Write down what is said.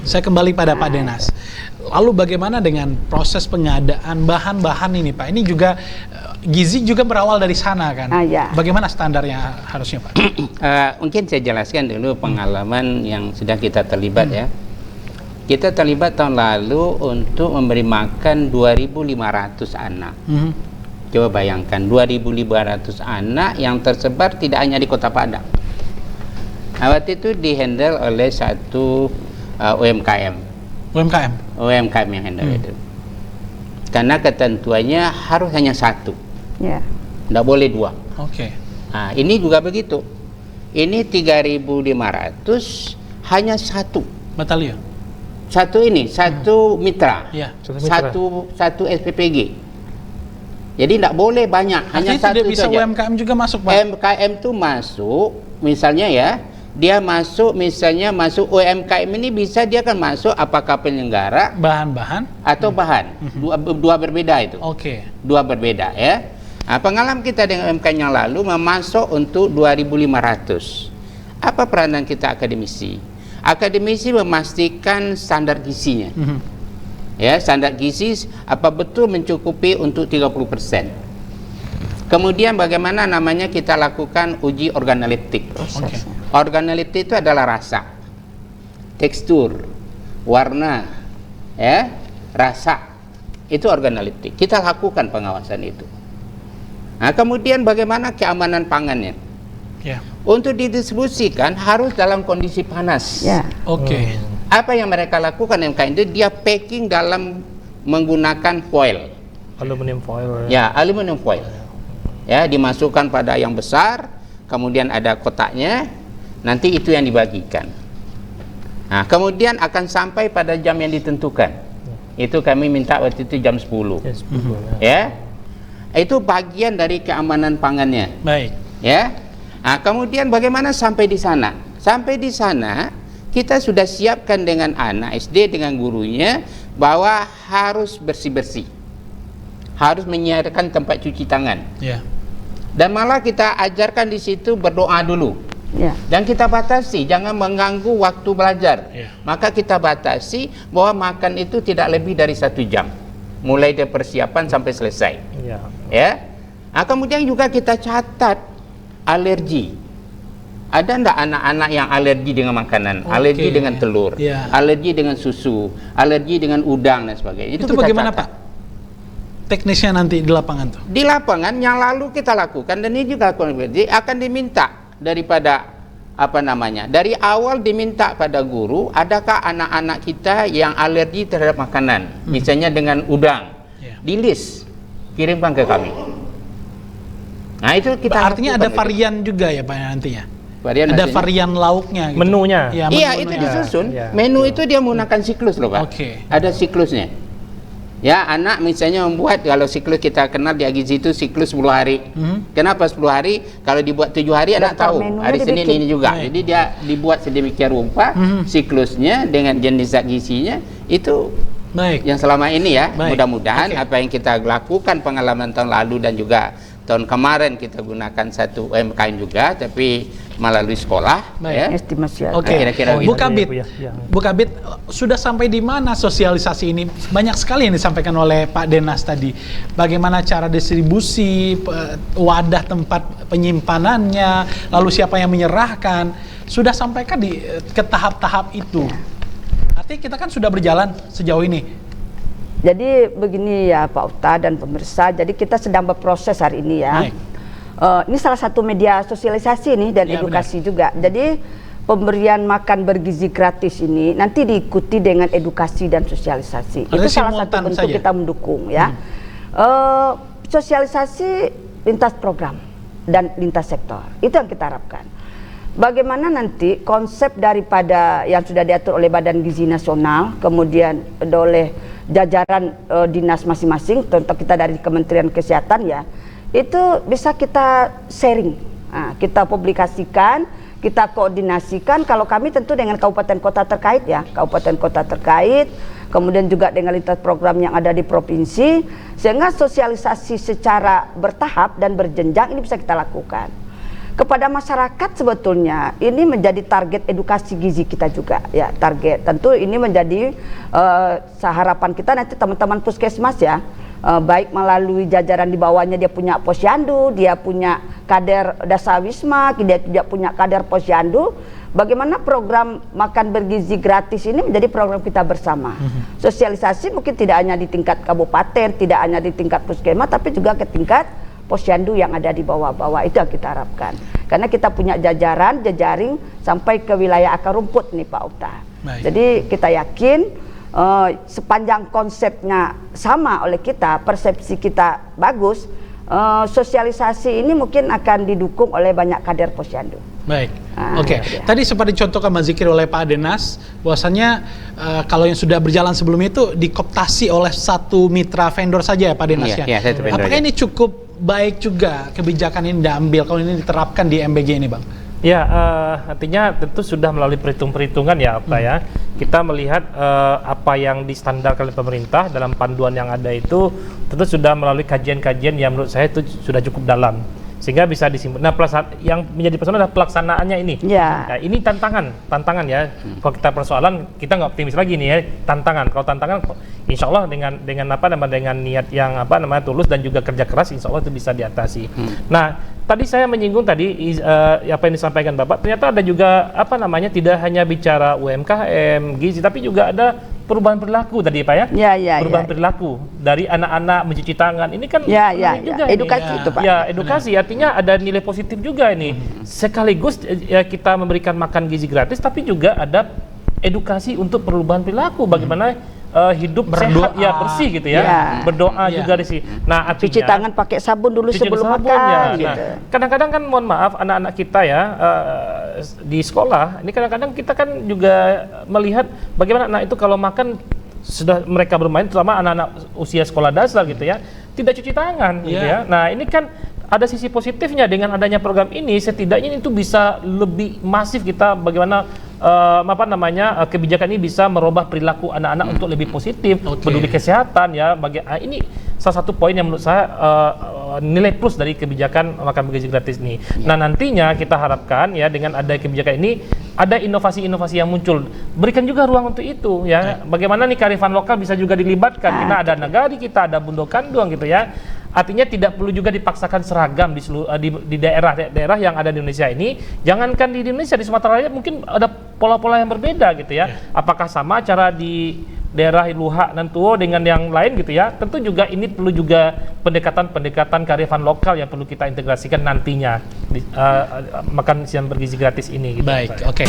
saya kembali pada Pak Denas. Lalu bagaimana dengan proses pengadaan bahan-bahan ini, Pak? Ini juga gizi juga berawal dari sana kan? Ya. Bagaimana standarnya harusnya, Pak? Mungkin saya jelaskan dulu pengalaman yang sudah kita terlibat ya. Kita terlibat tahun lalu untuk memberi makan 2.500 anak. Coba bayangkan 2.500 anak yang tersebar tidak hanya di Kota Padang. Waktu itu dihandle oleh satu UMKM yang handle itu. Karena ketentuannya harus hanya satu, tidak boleh dua. Nah, ini juga begitu. Ini 3.500 hanya satu batalion. Satu mitra, satu SPPG. Jadi tidak boleh banyak, hanya satu bisa saja. UMKM juga masuk, Pak? UMKM itu masuk, misalnya ya, dia masuk UMKM ini bisa dia kan masuk apakah penyelenggara, bahan-bahan atau bahan, dua berbeda itu. Dua berbeda ya. Nah, pengalaman kita dengan UMKM yang lalu memasuk untuk 2.500. Apa peranan kita akademisi? Akademisi memastikan standar gizinya. Ya, standar gizi apa betul mencukupi untuk 30%. Kemudian bagaimana namanya kita lakukan uji organoleptik. Organoleptik itu adalah rasa, tekstur, warna, ya, rasa. Itu organoleptik. Kita lakukan pengawasan itu. Nah, kemudian bagaimana keamanan pangannya? Untuk didistribusikan harus dalam kondisi panas. Apa yang mereka lakukan MKM itu dia packing dalam menggunakan foil. Aluminium foil. Ya, aluminium foil. Ya, dimasukkan pada yang besar, kemudian ada kotaknya, nanti itu yang dibagikan. Nah, kemudian akan sampai pada jam yang ditentukan. Itu kami minta waktu itu jam 10. Ya. Itu bagian dari keamanan pangannya. Ya. Nah, kemudian bagaimana sampai di sana? Sampai di sana kita sudah siapkan dengan anak SD dengan gurunya bahwa harus bersih-bersih, harus menyiapkan tempat cuci tangan, dan malah kita ajarkan di situ berdoa dulu, dan kita batasi jangan mengganggu waktu belajar. Maka kita batasi bahwa makan itu tidak lebih dari 1 jam, mulai dari persiapan sampai selesai. Nah, kemudian juga kita catat alergi. Ada enggak anak-anak yang alergi dengan makanan, alergi dengan telur, alergi dengan susu, alergi dengan udang dan sebagainya. Itu bagaimana, catat. Pak? Teknisnya nanti di lapangan tuh? Di lapangan yang lalu kita lakukan, dan ini juga akan diminta daripada dari awal diminta pada guru, adakah anak-anak kita yang alergi terhadap makanan, misalnya dengan udang, di list, kirimkan ke kami. Nah, itu kita artinya ada varian juga ya, Pak, nantinya? Varian ada varian lauknya gitu. Menunya. Iya, itu disusun. Menu itu dia menggunakan siklus loh, Pak. Ada siklusnya. Ya, anak misalnya membuat, kalau siklus kita kenal di gizi itu siklus 10 hari. Kenapa 10 hari? Kalau dibuat 7 hari anak tahu. Hari Senin ini juga. Jadi dia dibuat sedemikian rupa siklusnya dengan jenis zat gizinya itu. Yang selama ini ya, mudah-mudahan apa yang kita lakukan pengalaman tahun lalu dan juga tahun kemarin kita gunakan satu UMKM juga, tapi melalui sekolah. Estimasi. Kira-kira Bu Kabit, sudah sampai di mana sosialisasi ini? Banyak sekali yang disampaikan oleh Pak Denas tadi. Bagaimana cara distribusi, wadah tempat penyimpanannya, lalu siapa yang menyerahkan? Sudah sampaikah ke tahap-tahap itu? Artinya kita kan sudah berjalan sejauh ini. Jadi begini ya Pak Uta dan pemirsa, jadi kita sedang berproses hari ini ya. Ini salah satu media sosialisasi nih dan edukasi juga. Jadi pemberian makan bergizi gratis ini nanti diikuti dengan edukasi dan sosialisasi. Itu salah satu bentuk kita mendukung ya. Sosialisasi lintas program dan lintas sektor, itu yang kita harapkan. Bagaimana nanti konsep daripada yang sudah diatur oleh Badan Gizi Nasional, kemudian oleh jajaran dinas masing-masing, contoh kita dari Kementerian Kesehatan ya, itu bisa kita sharing, kita publikasikan, kita koordinasikan. Kalau kami tentu dengan kabupaten kota terkait ya, kabupaten kota terkait, kemudian juga dengan lintas program yang ada di provinsi, sehingga sosialisasi secara bertahap dan berjenjang ini bisa kita lakukan. kepada masyarakat sebetulnya ini menjadi target edukasi gizi kita juga ya, target tentu ini menjadi harapan kita nanti teman-teman puskesmas ya, baik melalui jajaran di bawahnya dia punya posyandu, dia punya kader dasawisma, dia juga punya kader posyandu, bagaimana program makan bergizi gratis ini menjadi program kita bersama. Sosialisasi mungkin tidak hanya di tingkat kabupaten, tidak hanya di tingkat puskesmas, tapi juga ke tingkat posyandu yang ada di bawah-bawah. Itu yang kita harapkan. Karena kita punya jajaran, jejaring sampai ke wilayah akar rumput nih Pak Okta. Baik. Jadi kita yakin sepanjang konsepnya sama oleh kita, persepsi kita bagus, sosialisasi ini mungkin akan didukung oleh banyak kader posyandu. Baik, Ah, oke. ya. Tadi sempat dicontohkan Mas Zikri oleh Pak Denas, bahwasannya kalau yang sudah berjalan sebelum itu dikooptasi oleh satu mitra vendor saja ya Pak Denas ya. Iya, satu vendor Apakah aja. ini cukup baik juga kebijakan ini diambil kalau ini diterapkan di MBG ini, Bang? Ya, artinya tentu sudah melalui perhitungan ya, Pak ya. Kita melihat apa yang distandarkan oleh pemerintah dalam panduan yang ada itu tentu sudah melalui kajian-kajian yang menurut saya itu sudah cukup dalam, sehingga bisa disimpulkan. Nah, yang menjadi persoalan adalah pelaksanaannya ini. Ya. Nah, ini tantangan ya. Kalau kita persoalan, kita nggak optimis lagi nih ya, tantangan. Kalau tantangan, insya Allah dengan dengan niat yang tulus dan juga kerja keras, insya Allah itu bisa diatasi. Nah, tadi saya menyinggung tadi apa yang disampaikan Bapak, ternyata ada juga tidak hanya bicara UMKM, gizi, tapi juga ada perubahan perilaku tadi Pak ya. Perubahan perilaku dari anak-anak mencuci tangan. Ini kan juga ini. Edukasi itu Pak. Ya, edukasi artinya ada nilai positif juga ini. Sekaligus ya kita memberikan makan gizi gratis, tapi juga ada edukasi untuk perubahan perilaku, bagaimana hidup Berdoa. sehat ya, bersih gitu ya. Ya. Berdoa Ya. juga di sini. Nah, artinya Cuci tangan pakai sabun dulu cuci sebelum sabun, makan ya. gitu. Nah, kadang-kadang kan mohon maaf anak-anak kita ya di sekolah ini kadang-kadang kita kan juga melihat bagaimana anak itu kalau makan sudah mereka bermain, terutama anak-anak usia sekolah dasar gitu ya, tidak cuci tangan gitu ya. Nah, ini kan ada sisi positifnya dengan adanya program ini, setidaknya itu bisa lebih masif kita bagaimana kebijakan ini bisa merubah perilaku anak-anak untuk lebih positif, peduli kesehatan ya. Ini salah satu poin yang menurut saya nilai plus dari kebijakan makan bergizi gratis ini. Nah, nantinya kita harapkan ya dengan ada kebijakan ini ada inovasi-inovasi yang muncul. Berikan juga ruang untuk itu ya. Bagaimana nih kearifan lokal bisa juga dilibatkan. Kita ada nagari, kita ada bundo kanduang gitu ya. Artinya tidak perlu juga dipaksakan seragam di seluruh di daerah-daerah yang ada di Indonesia ini. Jangankan di Indonesia, di Sumatera Barat mungkin ada pola-pola yang berbeda gitu ya. Apakah sama cara di daerah Luhak dan Tuo dengan yang lain gitu ya? Tentu juga ini perlu juga pendekatan-pendekatan kearifan lokal yang perlu kita integrasikan nantinya di makan siang bergizi gratis ini. Gitu, Baik, oke.